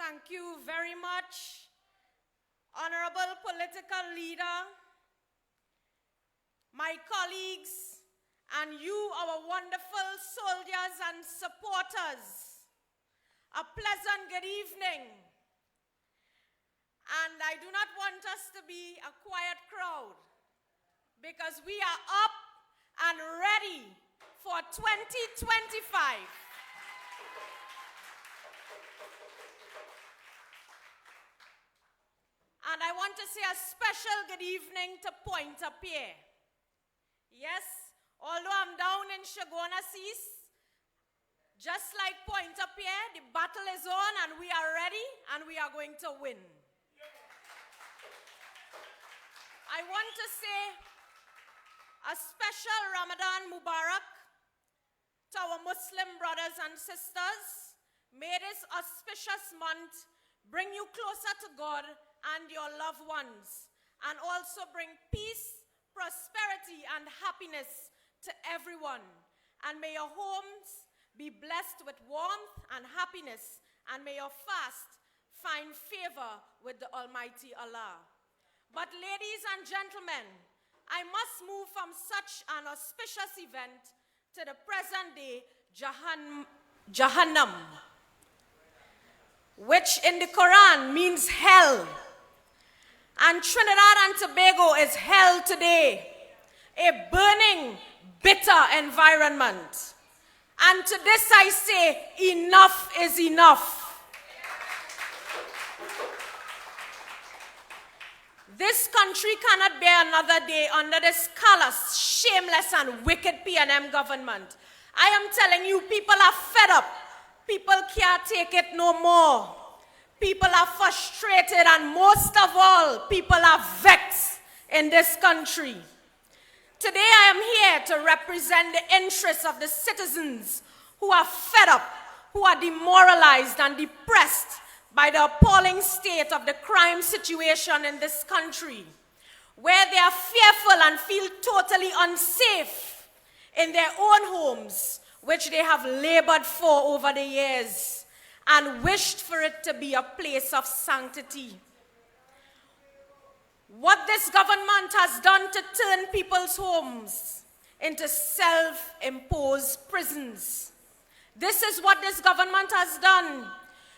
Thank you very much, Honorable Political Leader, my colleagues, and you, our wonderful soldiers and supporters. A pleasant good evening. And I do not want us to be a quiet crowd, because we are up and ready for 2025. And I want to say a special good evening to Pointe-a-Pierre. Yes, although I'm down in Chaguanas East, just like Pointe-a-Pierre, the battle is on and we are ready and we are going to win. I want to say a special Ramadan Mubarak to our Muslim brothers and sisters. May this auspicious month bring you closer to God and your loved ones, and also bring peace, prosperity, and happiness to everyone. And may your homes be blessed with warmth and happiness, and may your fast find favor with the Almighty Allah. But ladies and gentlemen, I must move from such an auspicious event to the present day Jahannam, which in the Quran means hell. And Trinidad and Tobago is hell today, a burning, bitter environment. And to this I say, enough is enough. This country cannot bear another day under this callous, shameless, and wicked PNM government. I am telling you, people are fed up. People can't take it no more. People are frustrated, and most of all, people are vexed in this country. Today I am here to represent the interests of the citizens who are fed up, who are demoralized and depressed by the appalling state of the crime situation in this country, where they are fearful and feel totally unsafe in their own homes, which they have labored for over the years and wished for it to be a place of sanctity. What this government has done to turn people's homes into self-imposed prisons. This is what this government has done.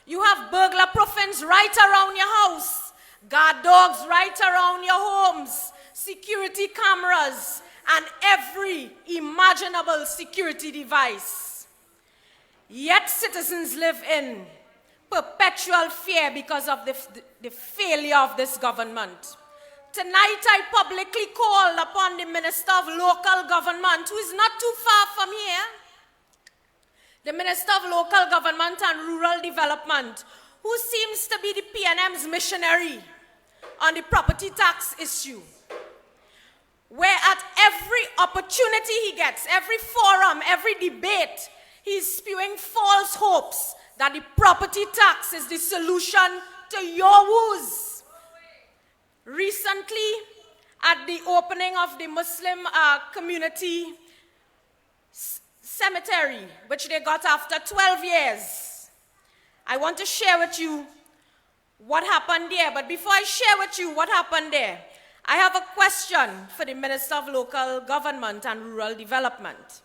You have burglar proofings right around your house, guard dogs right around your homes, security cameras, and every imaginable security device. Yet citizens live in perpetual fear because of the failure of this government. Tonight I publicly call upon the Minister of Local Government, who is not too far from here, the Minister of Local Government and Rural Development, who seems to be the PNM's missionary on the property tax issue, where at every opportunity he gets, every forum, every debate, he's spewing false hopes that the property tax is the solution to your woes. Recently, at the opening of the Muslim community cemetery, which they got after 12 years, I want to share with you what happened there. But before I share with you what happened there, I have a question for the Minister of Local Government and Rural Development.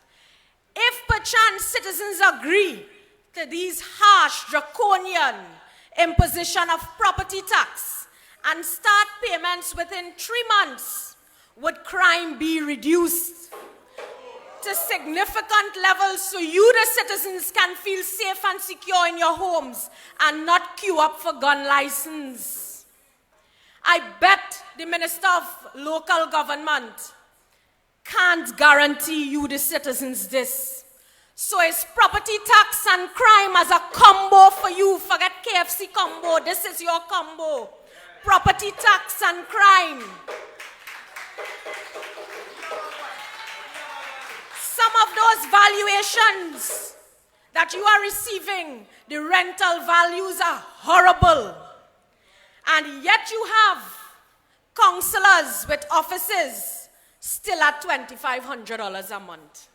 If perchance citizens agree to these harsh, draconian imposition of property tax and start payments within 3 months, would crime be reduced to significant levels so you, the citizens, can feel safe and secure in your homes and not queue up for gun license? I bet the Minister of Local Government can't guarantee you, the citizens, this. So it's property tax and crime as a combo for you. Forget KFC combo. This is your combo. Property tax and crime. Some of those valuations that you are receiving, the rental values are horrible. And yet you have councillors with offices still at $2,500 a month.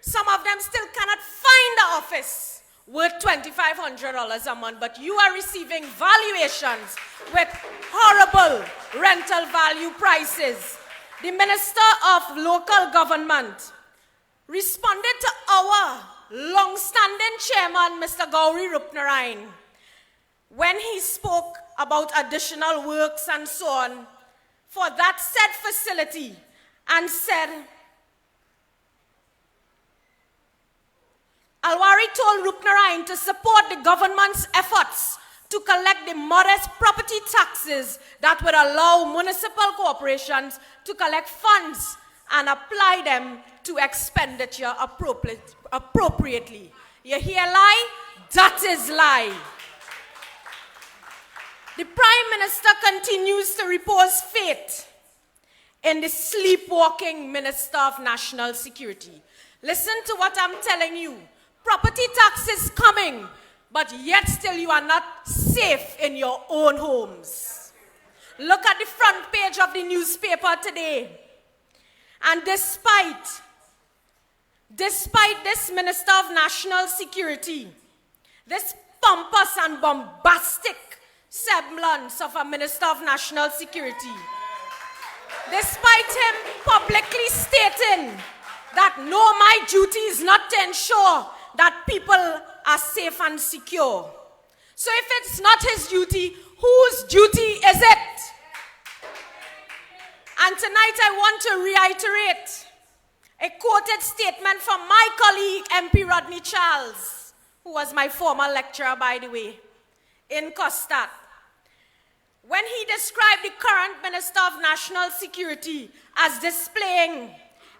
Some of them still cannot find an office worth $2,500 a month, but you are receiving valuations with horrible rental value prices. The Minister of Local Government responded to our long-standing chairman, Mr. Gauri Rupnarayan, when he spoke about additional works and so on for that said facility, and said, Alwari told Rupnarayan to support the government's efforts to collect the modest property taxes that would allow municipal corporations to collect funds and apply them to expenditure appropriately. You hear lie? That is lie. The Prime Minister continues to repose faith in the sleepwalking Minister of National Security. Listen to what I'm telling you. Property tax is coming, but yet still you are not safe in your own homes. Look at the front page of the newspaper today. And despite this Minister of National Security, this pompous and bombastic semblance of a Minister of National Security, despite him publicly stating that no, my duty is not to ensure that people are safe and secure. So if it's not his duty, whose duty is it? And tonight I want to reiterate a quoted statement from my colleague, MP Rodney Charles, who was my former lecturer, by the way, in Costat. When he described the current Minister of National Security as displaying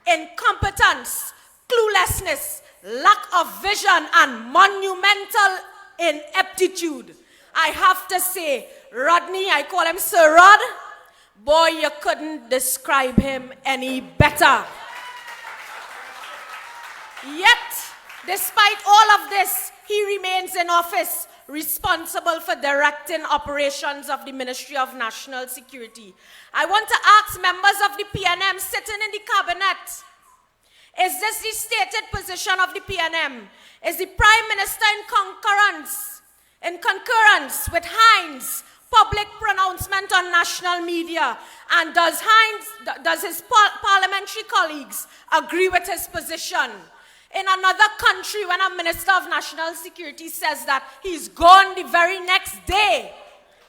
incompetence, cluelessness, lack of vision, and monumental ineptitude, I have to say, Rodney, I call him Sir Rod, boy, you couldn't describe him any better. Yet, despite all of this, he remains in office, responsible for directing operations of the Ministry of National Security. I want to ask members of the PNM sitting in the cabinet, is this the stated position of the PNM? Is the Prime Minister in concurrence with Hines' public pronouncement on national media? And does his parliamentary colleagues agree with his position? In another country, when a Minister of National Security says that, he's gone the very next day,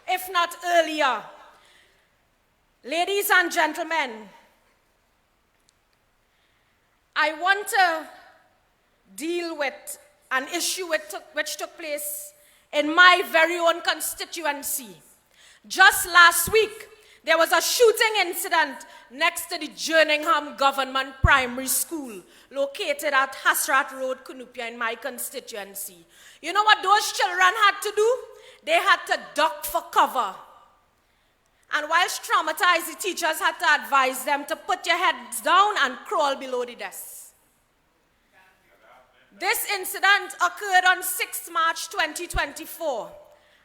if not earlier. Ladies and gentlemen, I want to deal with an issue which took place in my very own constituency. Just last week, there was a shooting incident next to the Jerningham Government Primary School, located at Hasrat Road, Cunupia, in my constituency. You know what those children had to do? They had to duck for cover. And whilst traumatized, the teachers had to advise them to put your heads down and crawl below the desk. This incident occurred on 6 March 2024.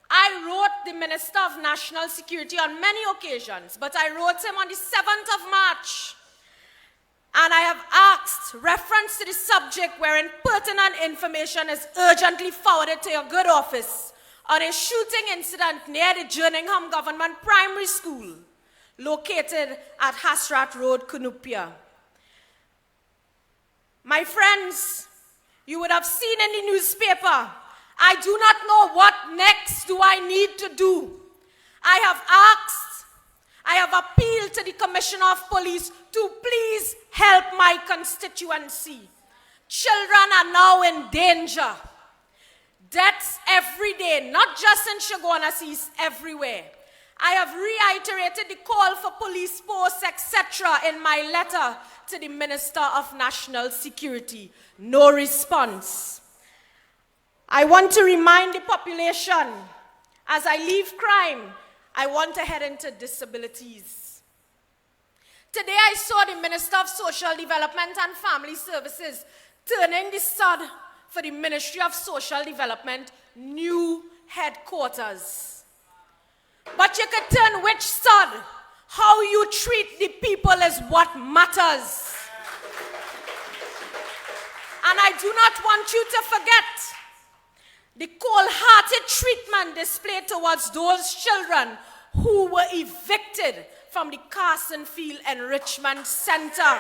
I wrote the Minister of National Security on many occasions, but I wrote him on the 7th of March. And I have asked reference to the subject wherein pertinent information is urgently forwarded to your good office on a shooting incident near the Jerningham Government Primary School, located at Hasrat Road, Cunupia. My friends, you would have seen in the newspaper, I do not know what next do I need to do. I have appealed to the Commissioner of Police to please help my constituency. Children are now in danger. Deaths every day, not just in Chaguanas East, everywhere. I have reiterated the call for police posts, etc. in my letter to the Minister of National Security. No response. I want to remind the population, as I leave crime, I want to head into disabilities. Today I saw the Minister of Social Development and Family Services turning the sod for the Ministry of Social Development new headquarters. But you could turn which sod? How you treat the people is what matters. And I do not want you to forget the cold-hearted treatment displayed towards those children who were evicted from the Carson Field Enrichment Center.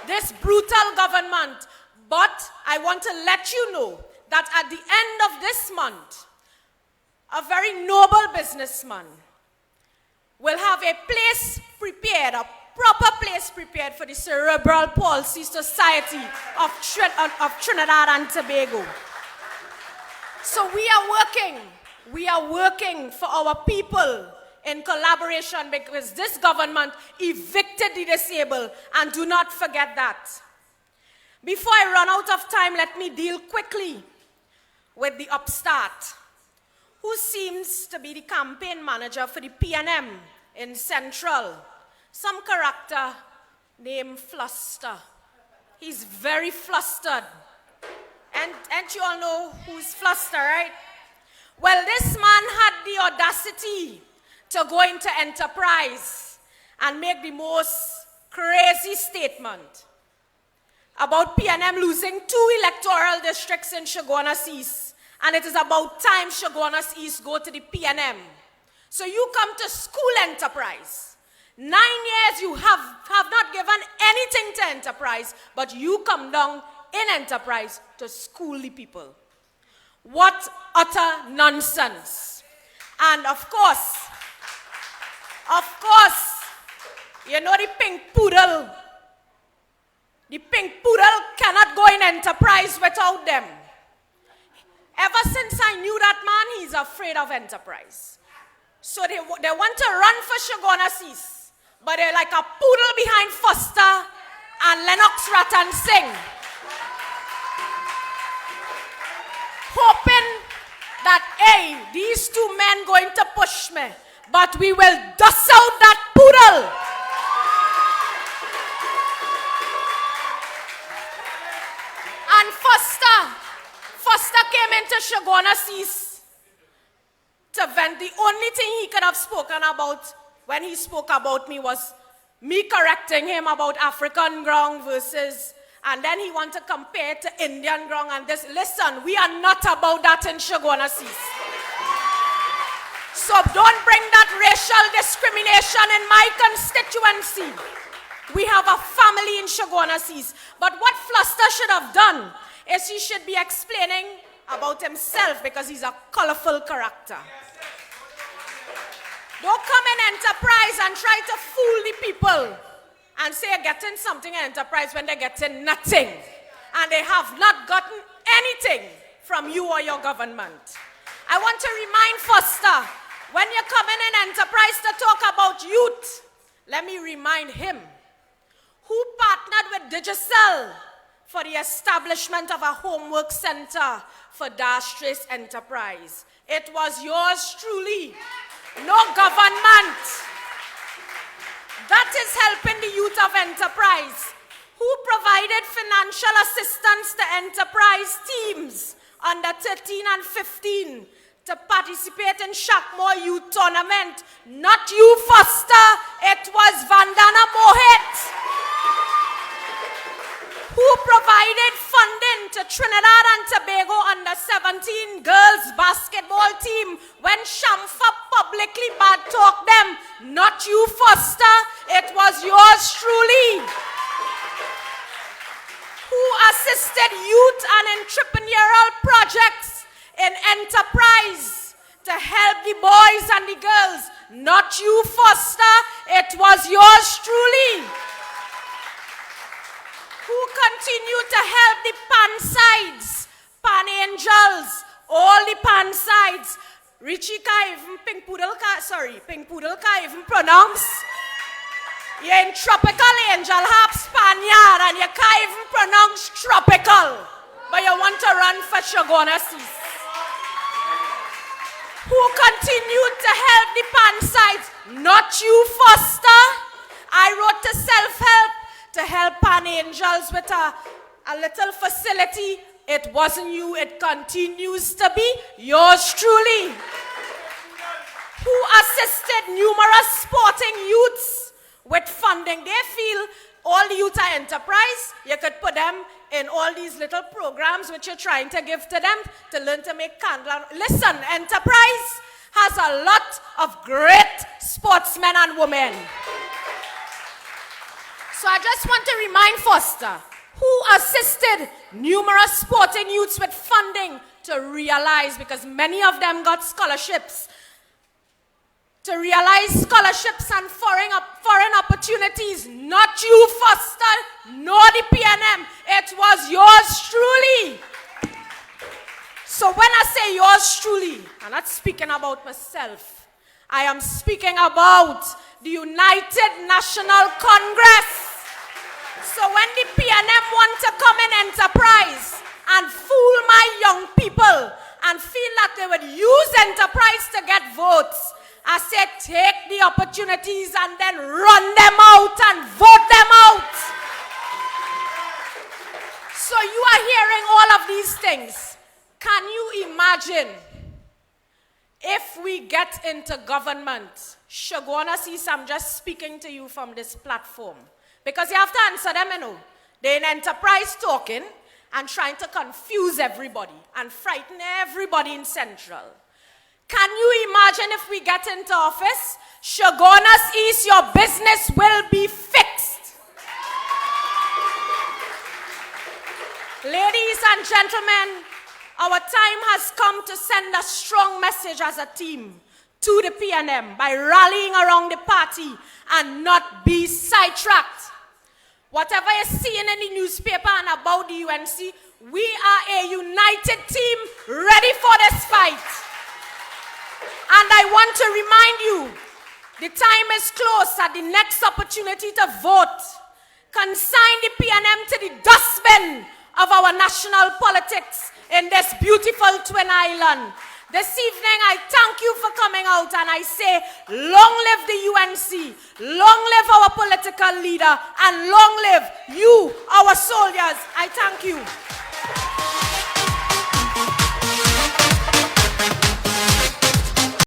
This brutal government, but I want to let you know that at the end of this month, a very noble businessman will have a place prepared, a proper place prepared for the Cerebral Palsy Society of Trinidad and Tobago. So we are working for our people in collaboration, because this government evicted the disabled, and do not forget that. Before I run out of time, let me deal quickly with the upstart, who seems to be the campaign manager for the PNM in Central. Some character named Fluster. He's very flustered. And you all know who's Fluster, right? Well, this man had the audacity to go into Enterprise and make the most crazy statement about PNM losing 2 electoral districts in Chaguanas East, and it is about time Chaguanas East go to the PNM. So you come to school Enterprise. 9 years you have not given anything to Enterprise, but you come down in Enterprise to school the people. What utter nonsense. And of course, you know the pink poodle. The pink poodle cannot go in Enterprise without them. Ever since I knew that man, he's afraid of Enterprise. So they want to run for Chaguanas East, but they're like a poodle behind Foster and Lennox Rattan Singh, hoping that, hey, these 2 men going to push me, but we will dust out that poodle. And Foster came into Chaguanas East to vent. The only thing he could have spoken about when he spoke about me was me correcting him about African ground versus, and then he wanted to compare it to Indian ground and this. Listen, we are not about that in Chaguanas East. So don't bring that racial discrimination in my constituency. We have a family in Chaguanas East. But what Fluster should have done is he should be explaining about himself, because he's a colorful character. Don't come in Enterprise and try to fool the people and say you're getting something in Enterprise when they're getting nothing. And they have not gotten anything from you or your government. I want to remind Foster, when you're coming in Enterprise to talk about youth, let me remind him who partnered with Digicel for the establishment of a homework center for Dash Trace Enterprise. It was yours truly, no government. That is helping the youth of Enterprise, who provided financial assistance to Enterprise teams under 13 and 15 to participate in Shackmore Youth Tournament. Not you, Foster, it was Vandana Mohit who provided funding to Trinidad and Tobago under 17 girls basketball team when Shamfa publicly bad talked them. Not you, Foster, it was yours truly who assisted youth and entrepreneurial projects in Enterprise to help the boys and the girls. Not you, Foster, it was yours truly who continued to help the pan-sides, pan-angels, all the pan-sides. Richie can't even, Pink Poodle can't even pronounce. You're in tropical angel harp Spaniard and you can't even pronounce tropical, but you want to run for Chaguanas East. Who continued to help the pan-sides. Not you, Foster. I wrote to self-help to help Pan Angels with a little facility. It wasn't you, it continues to be yours truly. Who assisted numerous sporting youths with funding. They feel all the youth are Enterprise, you could put them in all these little programs which you're trying to give to them to learn to make candle. Listen, enterprise has a lot of great sportsmen and women. So I just want to remind Foster, who assisted numerous sporting youths with funding, to realize, because many of them got scholarships, to realize scholarships and foreign opportunities. Not you, Foster, nor the PNM. It was yours truly. So when I say yours truly, I'm not speaking about myself. I am speaking about the United National Congress. So when the PNM want to come in enterprise and fool my young people and feel that they would use enterprise to get votes, I said, take the opportunities and then run them out and vote them out. So you are hearing all of these things. Can you imagine if we get into government? Chaguanas, I'm just speaking to you from this platform. Because you have to answer them, you know. They're in enterprise talking and trying to confuse everybody and frighten everybody in Central. Can you imagine if we get into office? Chaguanas East, your business will be fixed. Ladies and gentlemen, our time has come to send a strong message as a team to the PNM by rallying around the party and not be sidetracked. Whatever you're seeing in the newspaper and about the UNC, we are a united team ready for this fight. And I want to remind you, the time is close at the next opportunity to vote. Consign the PNM to the dustbin of our national politics in this beautiful Twin Island. This evening, I thank you for coming out and I say, long live the UNC, long live our political leader, and long live you, our soldiers. I thank you.